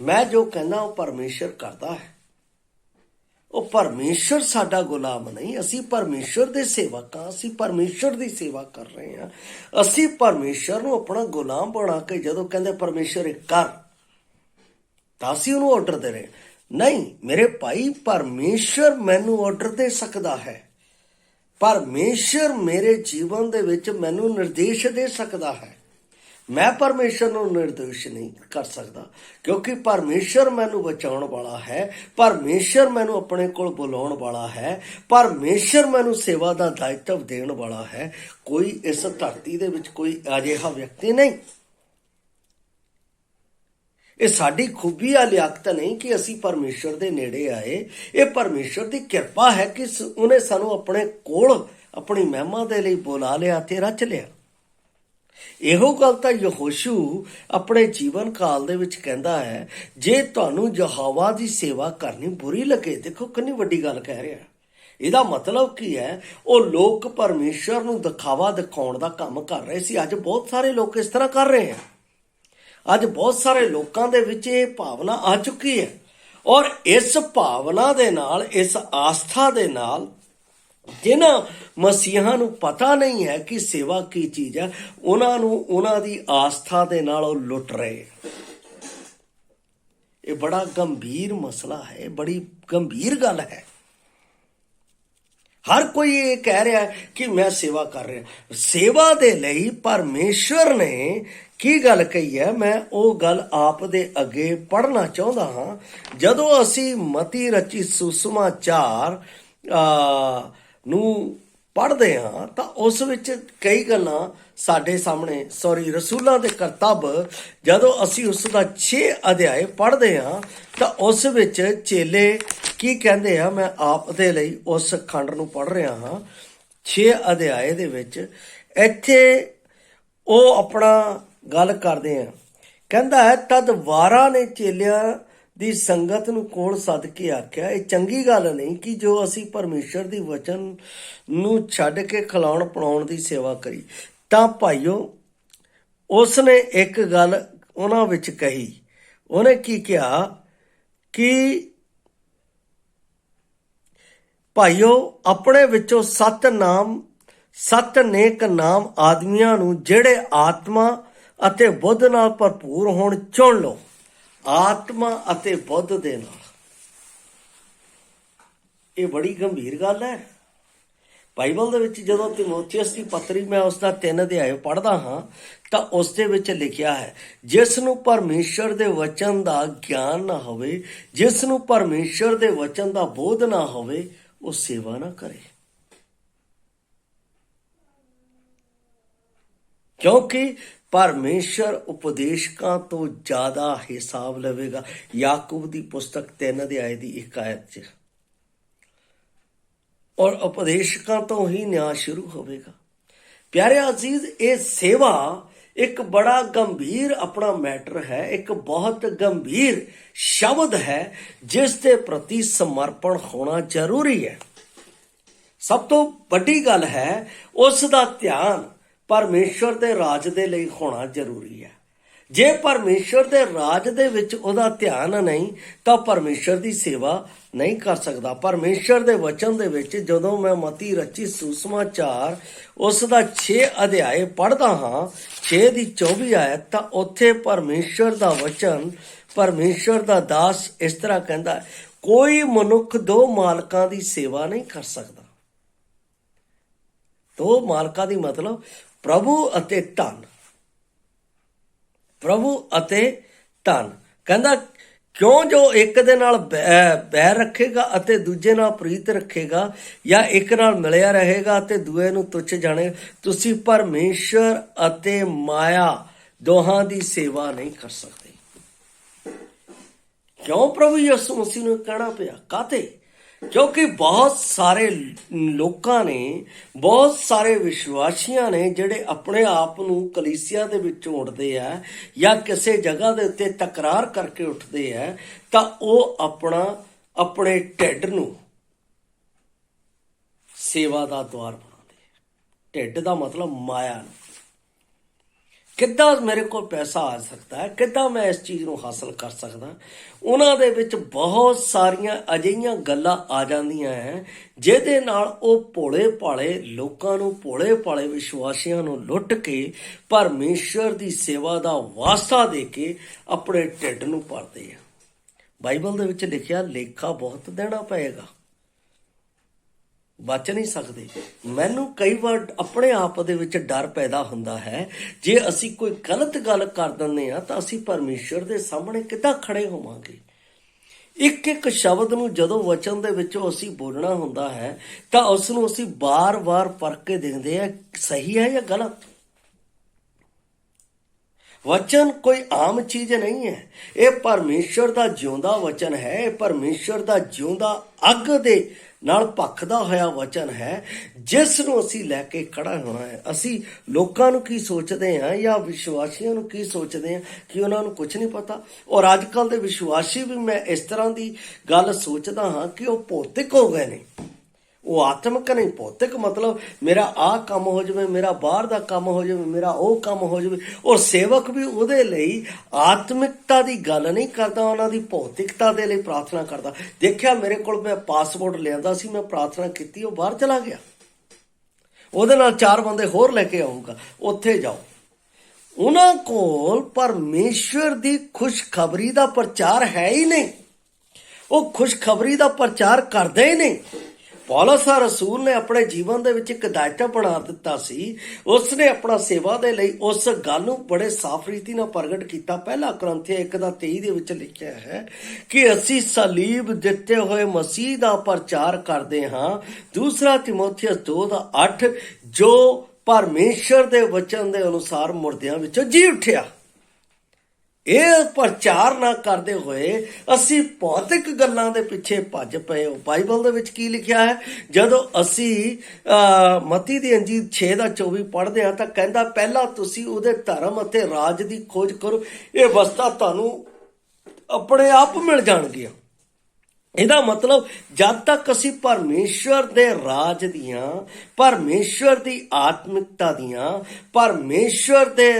ਮੈਂ ਜੋ ਕਹਿੰਦਾ ਉਹ ਪਰਮੇਸ਼ਰ ਕਰਦਾ ਹੈ। ਉਹ ਪਰਮੇਸ਼ਰ ਸਾਡਾ ਗੁਲਾਮ ਨਹੀਂ, ਅਸੀਂ ਪਰਮੇਸ਼ਰ ਦੇ ਸੇਵਕ ਹਾਂ, ਅਸੀਂ ਪਰਮੇਸ਼ਰ ਦੀ ਸੇਵਾ ਕਰ ਰਹੇ ਹਾਂ। ਅਸੀਂ ਪਰਮੇਸ਼ਰ ਨੂੰ ਆਪਣਾ ਗੁਲਾਮ ਬਣਾ ਕੇ ਜਦੋਂ ਕਹਿੰਦੇ ਪਰਮੇਸ਼ਰ ਇਹ ਕਰ, ਤਾਂ ਅਸੀਂ ਉਹਨੂੰ ਆਰਡਰ ਦੇ ਰਹੇ ਨਹੀਂ। ਮੇਰੇ ਭਾਈ, ਪਰਮੇਸ਼ਰ ਮੈਨੂੰ ਆਰਡਰ ਦੇ ਸਕਦਾ ਹੈ, ਪਰਮੇਸ਼ਰ ਮੇਰੇ ਜੀਵਨ ਦੇ ਵਿੱਚ ਮੈਨੂੰ ਨਿਰਦੇਸ਼ ਦੇ ਸਕਦਾ ਹੈ। ਮੈਂ ਪਰਮੇਸ਼ਰ ਨੂੰ ਨਿਰਦੇਸ਼ ਨਹੀਂ ਕਰ ਸਕਦਾ, ਕਿਉਂਕਿ ਪਰਮੇਸ਼ਰ ਮੈਨੂੰ ਬਚਾਉਣ ਵਾਲਾ ਹੈ, ਪਰਮੇਸ਼ਰ ਮੈਨੂੰ ਆਪਣੇ ਕੋਲ ਬੁਲਾਉਣ ਵਾਲਾ ਹੈ, ਪਰਮੇਸ਼ਰ ਮੈਨੂੰ ਸੇਵਾ ਦਾ ਦਾਇਤਵ ਦੇਣ ਵਾਲਾ ਹੈ। ਕੋਈ ਇਸ ਧਰਤੀ ਦੇ ਵਿੱਚ ਕੋਈ ਅਜਿਹਾ ਵਿਅਕਤੀ ਨਹੀਂ। ਇਹ ਸਾਡੀ ਖੂਬੀ ਆ, ਲਿਆਕਤ ਨਹੀਂ ਕਿ ਅਸੀਂ ਪਰਮੇਸ਼ਰ ਦੇ ਨੇੜੇ ਆਏ। ਇਹ ਪਰਮੇਸ਼ਰ ਦੀ ਕਿਰਪਾ ਹੈ ਕਿ ਉਹਨੇ ਸਾਨੂੰ ਆਪਣੇ ਕੋਲ ਆਪਣੀ ਮਹਿਮਾ ਦੇ ਲਈ ਬੁਲਾ ਲਿਆ ਤੇ ਰਚ ਲਿਆ। ਇਹੋ ਗੱਲ ਤਾਂ ਯਹੋਸ਼ੂ ਆਪਣੇ ਜੀਵਨ ਕਾਲ ਦੇ ਵਿੱਚ ਕਹਿੰਦਾ ਹੈ, ਜੇ ਤੁਹਾਨੂੰ ਯਹੋਵਾ ਦੀ ਸੇਵਾ ਕਰਨੀ ਬੁਰੀ ਲੱਗੇ। ਦੇਖੋ ਕਿੰਨੀ ਵੱਡੀ ਗੱਲ ਕਹਿ ਰਿਹਾ। ਇਹਦਾ ਮਤਲਬ ਕੀ ਹੈ? ਉਹ ਲੋਕ ਪਰਮੇਸ਼ਰ ਨੂੰ ਦਿਖਾਵਾ ਦਿਖਾਉਣ ਦਾ ਕੰਮ ਕਰ ਰਹੇ ਸੀ। ਅੱਜ ਬਹੁਤ ਸਾਰੇ ਲੋਕ ਇਸ ਤਰ੍ਹਾਂ ਕਰ ਰਹੇ ਆ। ਅੱਜ ਬਹੁਤ ਸਾਰੇ ਲੋਕਾਂ ਦੇ ਵਿੱਚ ਇਹ ਭਾਵਨਾ ਆ ਚੁੱਕੀ ਹੈ, ਔਰ ਇਸ ਭਾਵਨਾ ਦੇ ਨਾਲ, ਇਸ ਆਸਥਾ ਦੇ ਨਾਲ, ਜਿਨ੍ਹਾਂ ਮਸੀਹਾਂ ਨੂੰ ਪਤਾ ਨਹੀਂ ਹੈ ਕਿ ਸੇਵਾ ਕੀ ਚੀਜ਼ ਹੈ, ਉਹਨਾਂ ਨੂੰ ਉਹਨਾਂ ਦੀ ਆਸਥਾ ਦੇ ਨਾਲ ਉਹ ਲੁੱਟ ਰਹੇ। ਇਹ ਬੜਾ ਗੰਭੀਰ ਮਸਲਾ ਹੈ, ਬੜੀ ਗੰਭੀਰ ਗੱਲ ਹੈ। ਹਰ ਕੋਈ ਇਹ ਕਹਿ ਰਿਹਾ ਕਿ ਮੈਂ ਸੇਵਾ ਕਰ ਰਿਹਾ। ਸੇਵਾ ਦੇ ਲਈ ਪਰਮੇਸ਼ਵਰ ਨੇ ਕੀ ਗੱਲ ਕਹੀ ਹੈ, ਮੈਂ ਉਹ ਗੱਲ ਆਪ ਦੇ ਅੱਗੇ ਪੜ੍ਹਨਾ ਚਾਹੁੰਦਾ ਹਾਂ। ਜਦੋਂ ਅਸੀਂ ਮਤੀ ਰਚੀ ਸੁਸਮਾਚਾਰ ਨੂੰ ਪੜ੍ਹਦੇ ਹਾਂ ਤਾਂ ਉਸ ਵਿੱਚ ਕਈ ਗੱਲਾਂ ਸਾਡੇ ਸਾਹਮਣੇ, ਰਸੂਲਾਂ ਦੇ ਕਰਤੱਵ, ਜਦੋਂ ਅਸੀਂ ਉਸ ਦਾ 6 ਅਧਿਆਏ ਪੜ੍ਹਦੇ ਹਾਂ ਤਾਂ ਉਸ ਵਿੱਚ ਚੇਲੇ ਕੀ ਕਹਿੰਦੇ ਆ। ਮੈਂ ਆਪ ਦੇ ਲਈ ਉਸ ਖੰਡ ਨੂੰ ਪੜ੍ਹ ਰਿਹਾ ਹਾਂ। 6 ਅਧਿਆਏ ਦੇ ਵਿੱਚ ਇੱਥੇ ਉਹ ਆਪਣਾ ਗੱਲ ਕਰਦੇ ਆ। ਕਹਿੰਦਾ ਹੈ, ਤਦ ਵਾਰਾਂ ਨੇ ਚੇਲਿਆਂ ਦੀ ਸੰਗਤ ਨੂੰ ਕੋਲ ਸੱਦ ਕੇ ਆਖਿਆ, ਇਹ ਚੰਗੀ ਗੱਲ ਨਹੀਂ ਕਿ ਜੋ ਅਸੀਂ ਪਰਮੇਸ਼ਰ ਦੀ ਵਚਨ ਨੂੰ ਛੱਡ ਕੇ ਖਿਲਾਉਣ ਪਿਲਾਉਣ ਦੀ ਸੇਵਾ ਕਰੀ। ਤਾਂ ਭਾਈਓ, ਉਸਨੇ ਇੱਕ ਗੱਲ ਉਹਨਾਂ ਵਿੱਚ ਕਹੀ। ਉਹਨੇ ਕੀ ਕਿਹਾ ਕਿ ਭਾਈਓ, ਆਪਣੇ ਵਿੱਚੋਂ 7 ਨੇਕ ਨਾਮ ਆਦਮੀਆਂ ਨੂੰ ਜਿਹੜੇ ਆਤਮਾ ਅਤੇ ਬੁੱਧ ਨਾਲ ਭਰਪੂਰ ਹੋਣ ਚੁਣ ਲਓ। ਆਤਮਾ ਅਤੇ ਬੁੱਧ ਦੇ ਨਾਲ, ਇਹ ਬੜੀ ਗੰਭੀਰ ਗੱਲ ਹੈ। ਬਾਈਬਲ ਦੇ ਵਿੱਚ ਜਦੋਂ ਤਿਮੋਥੀਅਸ ਦੀ ਪੱਤਰੀ ਮੈਂ ਉਸ ਦਾ 3 ਅਧਿਆਇ ਪੜ੍ਹਦਾ ਹਾਂ ਤਾਂ ਉਸ ਦੇ ਵਿੱਚ ਲਿਖਿਆ ਹੈ, ਜਿਸ ਨੂੰ ਪਰਮੇਸ਼ਰ ਦੇ ਵਚਨ ਦਾ ਗਿਆਨ ਨਾ ਹੋਵੇ, ਜਿਸ ਨੂੰ ਪਰਮੇਸ਼ਰ ਦੇ ਵਚਨ ਦਾ ਬੋਧ ਨਾ ਹੋਵੇ, ਉਹ ਸੇਵਾ ਨਾ ਕਰੇ, ਕਿਉਂਕਿ ਪਰਮੇਸ਼ਰ ਉਪਦੇਸ਼ਕਾਂ ਤੋਂ ਜ਼ਿਆਦਾ ਹਿਸਾਬ ਲਵੇਗਾ। ਯਾਕੂਬ ਦੀ ਪੁਸਤਕ 3 ਅਧਿਆਇ ਦੀ 1 ਆਇਤ 'ਚ, ਔਰ ਉਪਦੇਸ਼ਕਾਂ ਤੋਂ ਹੀ ਨਿਆਂ ਸ਼ੁਰੂ ਹੋਵੇਗਾ। ਪਿਆਰੇ ਅਜ਼ੀਜ਼, ਇਹ ਸੇਵਾ ਇੱਕ ਬੜਾ ਗੰਭੀਰ ਆਪਣਾ ਮੈਟਰ ਹੈ, ਇੱਕ ਬਹੁਤ ਗੰਭੀਰ ਸ਼ਬਦ ਹੈ ਜਿਸ ਦੇ ਪ੍ਰਤੀ ਸਮਰਪਣ ਹੋਣਾ ਜ਼ਰੂਰੀ ਹੈ। ਸਭ ਤੋਂ ਵੱਡੀ ਗੱਲ ਹੈ ਉਸ ਦਾ ਧਿਆਨ ਪਰਮੇਸ਼ਰ ਦੇ ਰਾਜ ਦੇ ਲਈ ਹੋਣਾ ਜ਼ਰੂਰੀ ਹੈ। ਜੇ ਪਰਮੇਸ਼ਰ ਦੇ ਰਾਜ ਦੇ ਵਿੱਚ ਉਹਦਾ ਧਿਆਨ ਨਹੀਂ ਤਾਂ ਪਰਮੇਸ਼ਰ ਦੀ ਸੇਵਾ ਨਹੀਂ ਕਰ ਸਕਦਾ। ਪਰਮੇਸ਼ਰ ਦੇ ਵਚਨ ਦੇ ਵਿੱਚ ਜਦੋਂ ਮੈਂ ਮਤੀ ਰਚੀ ਸੁਸਮਾਚਾਰ ਉਸ ਦਾ 6 ਅਧਿਆਏ ਪੜ੍ਹਦਾ ਹਾਂ, 6 ਦੀ 24 ਆਇਤ, ਤਾਂ ਉੱਥੇ ਪਰਮੇਸ਼ਰ ਦਾ ਵਚਨ, ਪਰਮੇਸ਼ਰ ਦਾ ਦਾਸ ਇਸ ਤਰ੍ਹਾਂ ਕਹਿੰਦਾ ਹੈ, ਕੋਈ ਮਨੁੱਖ 2 ਮਾਲਕਾਂ ਦੀ ਸੇਵਾ ਨਹੀਂ ਕਰ ਸਕਦਾ। 2 ਮਾਲਕਾਂ ਦੀ ਮਤਲਬ ਪ੍ਰਭੂ ਅਤੇ ਧਨ। ਪ੍ਰਭੂ ਅਤੇ ਧਨ। ਕਹਿੰਦਾ ਕਿਉਂ ਜੋ ਇੱਕ ਦੇ ਨਾਲ ਬੈਰ ਰੱਖੇਗਾ ਅਤੇ ਦੂਜੇ ਨਾਲ ਪ੍ਰੀਤ ਰੱਖੇਗਾ, ਜਾਂ ਇੱਕ ਨਾਲ ਮਿਲਿਆ ਰਹੇਗਾ ਅਤੇ ਦੂਏ ਨੂੰ ਤੁੱਛ ਜਾਣੇ, ਤੁਸੀਂ ਪਰਮੇਸ਼ਰ ਅਤੇ ਮਾਇਆ ਦੋਹਾਂ ਦੀ ਸੇਵਾ ਨਹੀਂ ਕਰ ਸਕਦੇ। ਕਿਉਂ ਪ੍ਰਭੂ ਯਿਸੂ ਮਸੀਹ ਨੂੰ ਕਹਿਣਾ ਪਿਆ? ਕਾਹਤੇ? ਕਿਉਂਕਿ ਬਹੁਤ ਸਾਰੇ ਲੋਕਾਂ ਨੇ, ਬਹੁਤ ਸਾਰੇ ਵਿਸ਼ਵਾਸੀਆਂ ਨੇ ਜਿਹੜੇ ਆਪਣੇ ਆਪ ਨੂੰ ਕਲੀਸਿਆ ਦੇ ਵਿੱਚ ਉੱਠਦੇ ਆ ਜਾਂ ਕਿਸੇ ਜਗ੍ਹਾ ਦੇ ਉੱਤੇ ਤਕਰਾਰ ਕਰਕੇ ਉੱਠਦੇ ਆ, ਤਾਂ ਉਹ ਆਪਣੇ ਢਿੱਡ ਨੂੰ ਸੇਵਾ ਦਾ ਦੁਆਰ ਬਣਾਉਂਦੇ ਆ। ਢਿੱਡ ਦਾ ਮਤਲਬ ਮਾਇਆ ਨੂੰ। ਕਿੱਦਾਂ ਮੇਰੇ ਕੋਲ ਪੈਸਾ ਆ ਸਕਦਾ ਹੈ, ਕਿੱਦਾਂ ਮੈਂ ਇਸ ਚੀਜ਼ ਨੂੰ ਹਾਸਲ ਕਰ ਸਕਦਾ, ਉਹਨਾਂ ਦੇ ਵਿੱਚ ਬਹੁਤ ਸਾਰੀਆਂ ਅਜਿਹੀਆਂ ਗੱਲਾਂ ਆ ਜਾਂਦੀਆਂ ਹੈ ਜਿਹਦੇ ਨਾਲ ਉਹ ਭੋਲੇ ਭਾਲੇ ਲੋਕਾਂ ਨੂੰ, ਭੋਲੇ ਭਾਲੇ ਵਿਸ਼ਵਾਸੀਆਂ ਨੂੰ ਲੁੱਟ ਕੇ ਪਰਮੇਸ਼ਰ ਦੀ ਸੇਵਾ ਦਾ ਵਾਸਤਾ ਦੇ ਕੇ ਆਪਣੇ ਢਿੱਡ ਨੂੰ ਭਰਦੇ ਆ। ਬਾਈਬਲ ਦੇ ਵਿੱਚ ਲਿਖਿਆ ਲੇਖਾ ਬਹੁਤ ਦੇਣਾ ਪਏਗਾ, ਬਚ ਨਹੀਂ ਸਕਦੇ। ਮੈਨੂੰ ਕਈ ਵਾਰ ਆਪਣੇ ਆਪ ਦੇ ਵਿੱਚ ਡਰ ਪੈਦਾ ਹੁੰਦਾ ਹੈ, ਜੇ ਅਸੀਂ ਕੋਈ ਗਲਤ ਗੱਲ ਕਰ ਦਿੰਦੇ ਹਾਂ ਤਾਂ ਅਸੀਂ ਪਰਮੇਸ਼ਰ ਦੇ ਸਾਹਮਣੇ ਕਿੱਦਾਂ ਖੜੇ ਹੋਵਾਂਗੇ। ਇੱਕ ਇੱਕ ਸ਼ਬਦ ਨੂੰ ਜਦੋਂ ਵਚਨ ਦੇ ਵਿੱਚੋਂ ਅਸੀਂ ਬੋਲਣਾ ਹੁੰਦਾ ਹੈ ਤਾਂ ਉਸ ਨੂੰ ਅਸੀਂ ਬਾਰ-ਬਾਰ ਪਰਖ ਕੇ ਦੇਖਦੇ ਹਾਂ, ਸਹੀ ਹੈ ਜਾਂ ਗਲਤ। ਵਚਨ ਕੋਈ ਆਮ ਚੀਜ਼ ਨਹੀਂ ਹੈ, ਇਹ ਪਰਮੇਸ਼ਰ ਦਾ ਜਿਉਂਦਾ ਵਚਨ ਹੈ। ਇਹ ਪਰਮੇਸ਼ਰ ਦਾ ਜਿਉਂਦਾ ਅੱਗ ਦੇ ਨਾਲ ਭਖਦਾ ਹੋਇਆ ਵਚਨ ਹੈ, ਜਿਸ ਨੂੰ ਅਸੀਂ ਲੈ ਕੇ ਖੜਾ ਹੋਣਾ ਹੈ। ਅਸੀਂ ਲੋਕਾਂ ਨੂੰ ਕੀ ਸੋਚਦੇ ਹਾਂ ਜਾਂ ਵਿਸ਼ਵਾਸੀਆਂ ਨੂੰ ਕੀ ਸੋਚਦੇ ਹਾਂ ਕਿ ਉਹਨਾਂ ਨੂੰ ਕੁਝ ਨਹੀਂ ਪਤਾ। ਔਰ ਅੱਜ ਕੱਲ੍ਹ ਦੇ ਵਿਸ਼ਵਾਸੀ ਵੀ ਮੈਂ ਇਸ ਤਰ੍ਹਾਂ ਦੀ ਗੱਲ ਸੋਚਦਾ ਹਾਂ ਕਿ ਉਹ ਭੌਤਿਕ ਹੋ ਗਏ ਨੇ, ਉਹ ਆਤਮਿਕ ਨਹੀਂ। ਭੌਤਿਕ ਮਤਲਬ ਮੇਰਾ ਆਹ ਕੰਮ ਹੋ ਜਾਵੇ, ਮੇਰਾ ਬਾਹਰ ਦਾ ਕੰਮ ਹੋ ਜਾਵੇ, ਮੇਰਾ ਉਹ ਕੰਮ ਹੋ ਜਾਵੇ। ਔਰ ਸੇਵਕ ਵੀ ਉਹਦੇ ਲਈ ਆਤਮਿਕਤਾ ਦੀ ਗੱਲ ਨਹੀਂ ਕਰਦਾ, ਉਹਨਾਂ ਦੀ ਭੌਤਿਕਤਾ ਦੇ ਲਈ ਪ੍ਰਾਰਥਨਾ ਕਰਦਾ। ਦੇਖਿਆ, ਮੇਰੇ ਕੋਲ ਮੈਂ ਪਾਸਪੋਰਟ ਲਿਆਂਦਾ ਸੀ, ਮੈਂ ਪ੍ਰਾਰਥਨਾ ਕੀਤੀ, ਉਹ ਬਾਹਰ ਚਲਾ ਗਿਆ। ਉਹਦੇ ਨਾਲ 4 ਬੰਦੇ ਹੋਰ ਲੈ ਕੇ ਆਊਗਾ, ਉੱਥੇ ਜਾਓ। ਉਹਨਾਂ ਕੋਲ ਪਰਮੇਸ਼ਵਰ ਦੀ ਖੁਸ਼ਖਬਰੀ ਦਾ ਪ੍ਰਚਾਰ ਹੈ ਹੀ ਨਹੀਂ, ਉਹ ਖੁਸ਼ਖਬਰੀ ਦਾ ਪ੍ਰਚਾਰ ਕਰਦੇ ਹੀ ਨਹੀਂ। ਪੌਲਸ ਰਸੂਲ ਨੇ ਆਪਣੇ ਜੀਵਨ ਦੇ ਵਿੱਚ ਇੱਕ ਦਾਇਰਾ ਬਣਾ ਦਿੱਤਾ ਸੀ। ਉਸ ਨੇ ਆਪਣਾ ਸੇਵਾ ਦੇ ਲਈ ਉਸ ਗੱਲ ਨੂੰ ਬੜੇ ਸਾਫ਼ ਰੀਤੀ ਨਾਲ ਪ੍ਰਗਟ ਕੀਤਾ। ਪਹਿਲਾ ਕੁਰਿੰਥੀਆਂ 1:23 ਦੇ ਵਿੱਚ ਲਿਖਿਆ ਹੈ ਕਿ ਅਸੀਂ ਸਲੀਬ ਦਿੱਤੇ ਹੋਏ ਮਸੀਹ ਦਾ ਪ੍ਰਚਾਰ ਕਰਦੇ ਹਾਂ। ਦੂਸਰਾ ਤਿਮੋਥੀਅਸ 2:8 ਜੋ ਪਰਮੇਸ਼ਰ ਦੇ ਵਚਨ ਦੇ ਅਨੁਸਾਰ ਮੁਰਦਿਆਂ ਵਿੱਚੋਂ ਜੀ ਉੱਠਿਆ। ਇਹ ਪ੍ਰਚਾਰ ਨਾ ਕਰਦੇ ਹੋਏ ਅਸੀਂ ਭੌਤਿਕ ਗੱਲਾਂ ਦੇ ਪਿੱਛੇ ਭੱਜ ਪਏ। ਬਾਈਬਲ ਦੇ ਵਿੱਚ ਕੀ ਲਿਖਿਆ ਹੈ? ਜਦੋਂ ਅਸੀਂ ਮਤੀ ਦੀ ਅੰਜੀਲ 6:24 ਪੜ੍ਹਦੇ ਹਾਂ ਤਾਂ ਕਹਿੰਦਾ, ਪਹਿਲਾਂ ਤੁਸੀਂ ਉਹਦੇ ਧਰਮ ਅਤੇ ਰਾਜ ਦੀ ਖੋਜ ਕਰੋ, ਇਹ ਵਸਤਾਂ ਤੁਹਾਨੂੰ ਆਪਣੇ ਆਪ ਮਿਲ ਜਾਣਗੀਆਂ। ਇਹਦਾ ਮਤਲਬ ਜਦ ਤੱਕ ਅਸੀਂ ਪਰਮੇਸ਼ਵਰ ਦੇ ਰਾਜ ਦੀਆਂ, ਪਰਮੇਸ਼ਵਰ ਦੀ ਆਤਮਿਕਤਾ ਦੀਆਂ, ਪਰਮੇਸ਼ਵਰ ਦੇ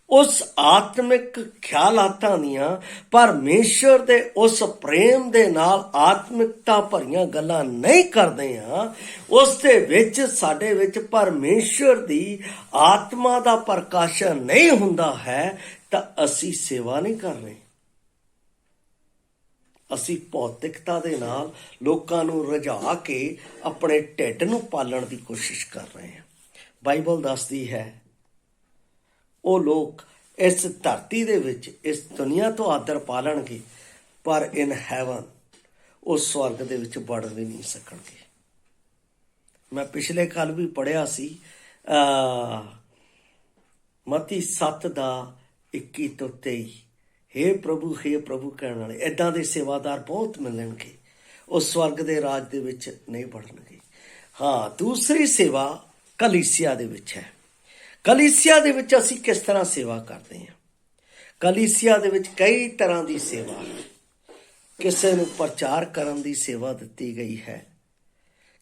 ਉਸ ਆਤਮਿਕ ਖਿਆਲਾਤਾਂ ਦੀਆਂ, ਪਰਮੇਸ਼ਰ ਦੇ ਉਸ ਪ੍ਰੇਮ ਦੇ ਨਾਲ ਆਤਮਿਕਤਾ ਭਰੀਆਂ ਗੱਲਾਂ ਨਹੀਂ ਕਰਦੇ ਹਾਂ, ਉਸ ਦੇ ਵਿੱਚ ਸਾਡੇ ਵਿੱਚ ਪਰਮੇਸ਼ਰ ਦੀ ਆਤਮਾ ਦਾ ਪ੍ਰਕਾਸ਼ਨ ਨਹੀਂ ਹੁੰਦਾ ਹੈ, ਤਾਂ ਅਸੀਂ ਸੇਵਾ ਨਹੀਂ ਕਰ ਰਹੇ। ਅਸੀਂ ਭੌਤਿਕਤਾ ਦੇ ਨਾਲ ਲੋਕਾਂ ਨੂੰ ਰੁਝਾ ਕੇ ਆਪਣੇ ਢਿੱਡ ਨੂੰ ਪਾਲਣ ਦੀ ਕੋਸ਼ਿਸ਼ ਕਰ ਰਹੇ ਹਾਂ। ਬਾਈਬਲ ਦੱਸਦੀ ਹੈ ਉਹ ਲੋਕ ਇਸ ਧਰਤੀ ਦੇ ਵਿੱਚ, ਇਸ ਦੁਨੀਆ ਤੋਂ ਆਦਰ ਪਾਲਣਗੇ, ਪਰ ਇਨ ਹੈਵਨ ਉਹ ਸਵਰਗ ਦੇ ਵਿੱਚ ਵੜ ਵੀ ਨਹੀਂ ਸਕਣਗੇ। ਮੈਂ ਪਿਛਲੇ ਕੱਲ ਵੀ ਪੜ੍ਹਿਆ ਸੀ ਮਤੀ 7:21-23, ਹੇ ਪ੍ਰਭੂ ਕਹਿਣ ਵਾਲੇ, ਏਦਾਂ ਦੇ ਸੇਵਾਦਾਰ ਬਹੁਤ ਮਿਲਣਗੇ, ਉਹ ਸਵਰਗ ਦੇ ਰਾਜ ਦੇ ਵਿੱਚ ਨਹੀਂ ਵੜਨਗੇ। ਹਾਂ, ਦੂਸਰੀ ਸੇਵਾ ਕਲੀਸਿਆ ਦੇ ਵਿੱਚ ਹੈ। ਕਲੀਸਿਆ ਦੇ ਵਿੱਚ ਅਸੀਂ ਕਿਸ ਤਰ੍ਹਾਂ ਸੇਵਾ ਕਰਦੇ ਹਾਂ? ਕਲੀਸਿਆ ਦੇ ਵਿੱਚ ਕਈ ਤਰ੍ਹਾਂ ਦੀ ਸੇਵਾ ਹੈ। ਕਿਸੇ ਨੂੰ ਪ੍ਰਚਾਰ ਕਰਨ ਦੀ ਸੇਵਾ ਦਿੱਤੀ ਗਈ ਹੈ,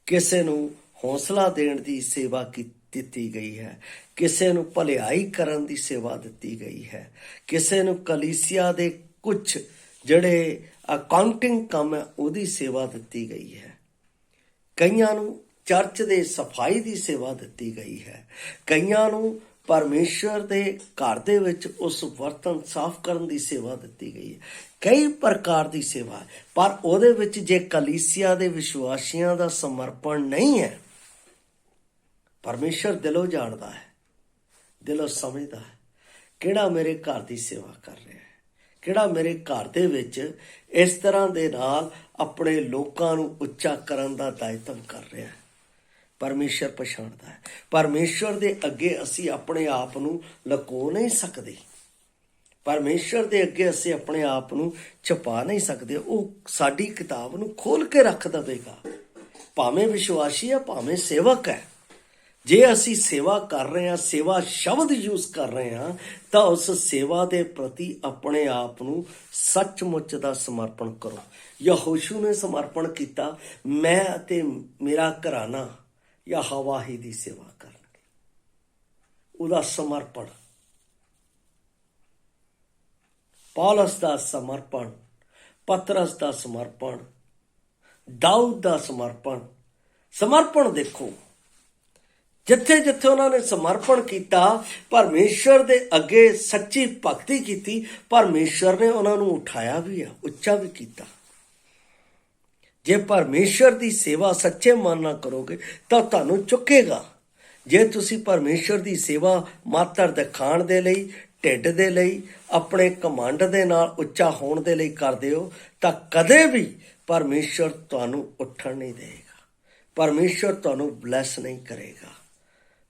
ਕਿਸੇ ਨੂੰ ਹੌਸਲਾ ਦੇਣ ਦੀ ਸੇਵਾ ਦਿੱਤੀ ਗਈ ਹੈ, ਕਿਸੇ ਨੂੰ ਭਲਾਈ ਕਰਨ ਦੀ ਸੇਵਾ ਦਿੱਤੀ ਗਈ ਹੈ, ਕਿਸੇ ਨੂੰ ਕਲੀਸਿਆ ਦੇ ਕੁਝ ਜਿਹੜੇ ਅਕਾਊਂਟਿੰਗ ਕੰਮ ਹੈ ਉਹਦੀ ਸੇਵਾ ਦਿੱਤੀ ਗਈ ਹੈ, ਕਈਆਂ ਨੂੰ ਚਰਚ ਦੇ ਸਫਾਈ ਦੀ ਸੇਵਾ ਦਿੱਤੀ ਗਈ ਹੈ, ਕਈਆਂ ਨੂੰ ਪਰਮੇਸ਼ਰ ਦੇ ਘਰ ਦੇ ਵਿੱਚ ਉਸ ਬਰਤਨ ਸਾਫ਼ ਕਰਨ ਦੀ ਸੇਵਾ ਦਿੱਤੀ ਗਈ ਹੈ। ਕਈ ਪ੍ਰਕਾਰ ਦੀ ਸੇਵਾ ਹੈ, ਪਰ ਉਹਦੇ ਵਿੱਚ ਜੇ ਕਲੀਸਿਆ ਦੇ ਵਿਸ਼ਵਾਸੀਆਂ ਦਾ ਸਮਰਪਣ ਨਹੀਂ ਹੈ, ਪਰਮੇਸ਼ਰ ਦਿਲੋਂ ਜਾਣਦਾ ਹੈ, ਦਿਲੋਂ ਸਮਝਦਾ ਹੈ ਕਿਹੜਾ ਮੇਰੇ ਘਰ ਦੀ ਸੇਵਾ ਕਰ ਰਿਹਾ ਹੈ, ਕਿਹੜਾ ਮੇਰੇ ਘਰ ਦੇ ਵਿੱਚ ਇਸ ਤਰ੍ਹਾਂ ਦੇ ਨਾਲ ਆਪਣੇ ਲੋਕਾਂ ਨੂੰ ਉੱਚਾ ਕਰਨ ਦਾ ਦਾਇਤਵ ਕਰ ਰਿਹਾ ਹੈ। ਪਰਮੇਸ਼ਰ ਪਛਾਣਦਾ ਹੈ। ਪਰਮੇਸ਼ਰ ਦੇ ਅੱਗੇ ਅਸੀਂ ਆਪਣੇ ਆਪ ਨੂੰ ਲੁਕੋ ਨਹੀਂ ਸਕਦੇ, ਪਰਮੇਸ਼ਰ ਦੇ ਅੱਗੇ ਅਸੀਂ ਆਪਣੇ ਆਪ ਨੂੰ ਛੁਪਾ ਨਹੀਂ ਸਕਦੇ। ਉਹ ਸਾਡੀ ਕਿਤਾਬ ਨੂੰ ਖੋਲ ਕੇ ਰੱਖ ਦੇਵੇਗਾ, ਭਾਵੇਂ ਵਿਸ਼ਵਾਸੀ ਹੈ ਭਾਵੇਂ ਸੇਵਕ ਹੈ। ਜੇ ਅਸੀਂ ਸੇਵਾ ਕਰ ਰਹੇ ਹਾਂ, ਸੇਵਾ ਸ਼ਬਦ ਯੂਜ਼ ਕਰ ਰਹੇ ਹਾਂ, ਤਾਂ ਉਸ ਸੇਵਾ ਦੇ ਪ੍ਰਤੀ ਆਪਣੇ ਆਪ ਨੂੰ ਸੱਚਮੁੱਚ ਦਾ ਸਮਰਪਣ ਕਰੋ। ਯਹੋਸ਼ੂ ਨੇ ਸਮਰਪਣ ਕੀਤਾ, ਮੈਂ ਅਤੇ ਮੇਰਾ ਘਰਾਨਾ ਯਹੋਵਾ ਹੀ ਦੀ ਸੇਵਾ ਕਰਨਗੇ। ਉਹਦਾ ਸਮਰਪਣ, ਪੌਲਸ ਦਾ ਸਮਰਪਣ, ਪਤਰਸ ਦਾ ਸਮਰਪਣ, ਦਾਊਦ ਦਾ ਸਮਰਪਣ ਦੇਖੋ, ਜਿੱਥੇ ਜਿੱਥੇ ਉਹਨਾਂ ਨੇ ਸਮਰਪਣ ਕੀਤਾ, ਪਰਮੇਸ਼ਰ ਦੇ ਅੱਗੇ ਸੱਚੀ ਭਗਤੀ ਕੀਤੀ, ਪਰਮੇਸ਼ਰ ਨੇ ਉਹਨਾਂ ਨੂੰ ਉਠਾਇਆ ਵੀ ਆ, ਉੱਚਾ ਵੀ ਕੀਤਾ। ਜੇ ਪਰਮੇਸ਼ਰ ਦੀ ਸੇਵਾ ਸੱਚੇ ਮਨ ਨਾਲ ਕਰੋਗੇ ਤਾਂ ਤੁਹਾਨੂੰ ਚੁੱਕੇਗਾ। ਜੇ ਤੁਸੀਂ ਪਰਮੇਸ਼ਰ ਦੀ ਸੇਵਾ ਮਾਤਰ ਦਿਖਾਣ ਦੇ ਲਈ, ਢਿੱਡ ਦੇ ਲਈ, ਆਪਣੇ ਕਮਾਂਡ ਦੇ ਨਾਲ ਉੱਚਾ ਹੋਣ ਦੇ ਲਈ ਕਰਦੇ ਹੋ, ਤਾਂ ਕਦੇ ਵੀ ਪਰਮੇਸ਼ਰ ਤੁਹਾਨੂੰ ਉੱਠਣ ਨਹੀਂ ਦੇਗਾ, ਪਰਮੇਸ਼ਰ ਤੁਹਾਨੂੰ ਬਲੈਸ ਨਹੀਂ ਕਰੇਗਾ।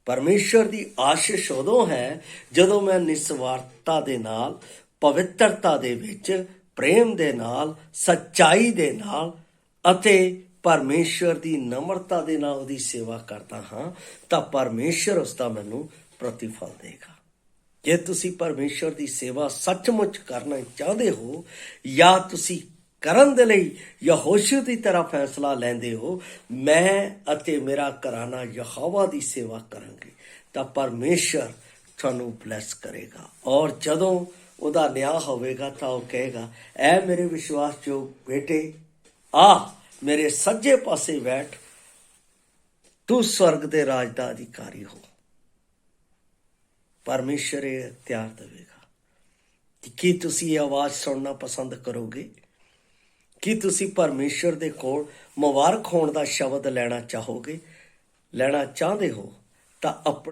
ਪਰਮੇਸ਼ਰ ਦੀ ਆਸ਼ੀਸ਼ ਉਦੋਂ ਹੈ ਜਦੋਂ ਮੈਂ ਨਿਸਵਾਰਥਤਾ ਦੇ ਨਾਲ, ਪਵਿੱਤਰਤਾ ਦੇ ਵਿੱਚ, ਪ੍ਰੇਮ ਦੇ ਨਾਲ, ਸੱਚਾਈ ਦੇ ਨਾਲ ਅਤੇ ਪਰਮੇਸ਼ਰ ਦੀ ਨਮਰਤਾ ਦੇ ਨਾਲ ਉਹਦੀ ਸੇਵਾ ਕਰਦਾ ਹਾਂ, ਤਾਂ ਪਰਮੇਸ਼ਰ ਉਸ ਦਾ ਮੈਨੂੰ ਪ੍ਰਤੀਫਲ ਦੇਗਾ। ਜੇ ਤੁਸੀਂ ਪਰਮੇਸ਼ਰ ਦੀ ਸੇਵਾ ਸੱਚਮੁੱਚ ਕਰਨਾ ਚਾਹੁੰਦੇ ਹੋ, ਜਾਂ ਤੁਸੀਂ ਕਰਨ ਦੇ ਲਈ ਯਹੋਸ਼ੂ ਦੀ ਤਰ੍ਹਾਂ ਫੈਸਲਾ ਲੈਂਦੇ ਹੋ, ਮੈਂ ਅਤੇ ਮੇਰਾ ਘਰਾਨਾ ਯਹੋਵਾ ਦੀ ਸੇਵਾ ਕਰਾਂਗੇ, ਤਾਂ ਪਰਮੇਸ਼ਰ ਤੁਹਾਨੂੰ ਬਲੈਸ ਕਰੇਗਾ। ਔਰ ਜਦੋਂ ਉਹਦਾ ਨਿਆਂ ਹੋਵੇਗਾ ਤਾਂ ਉਹ ਕਹੇਗਾ, ਐ ਮੇਰੇ ਵਿਸ਼ਵਾਸਯੋਗ ਬੇਟੇ, ਆ ਮੇਰੇ ਸੱਜੇ ਪਾਸੇ ਬੈਠ, ਤੂੰ ਸਵਰਗ ਦੇ ਰਾਜ ਦਾ ਅਧਿਕਾਰੀ ਹੋ। ਪਰਮੇਸ਼ਰ ਇਹ ਅਖਤਿਆਰ ਦੇਵੇਗਾ। ਕੀ ਤੁਸੀਂ ਇਹ ਆਵਾਜ਼ ਸੁਣਨਾ ਪਸੰਦ ਕਰੋਗੇ? ਕੀ ਤੁਸੀਂ ਪਰਮੇਸ਼ਰ ਦੇ ਕੋਲ ਮੁਬਾਰਕ ਹੋਣ ਦਾ ਸ਼ਬਦ ਲੈਣਾ ਚਾਹੋਗੇ? ਲੈਣਾ ਚਾਹੁੰਦੇ ਹੋ ਤਾਂ ਆਪਣੇ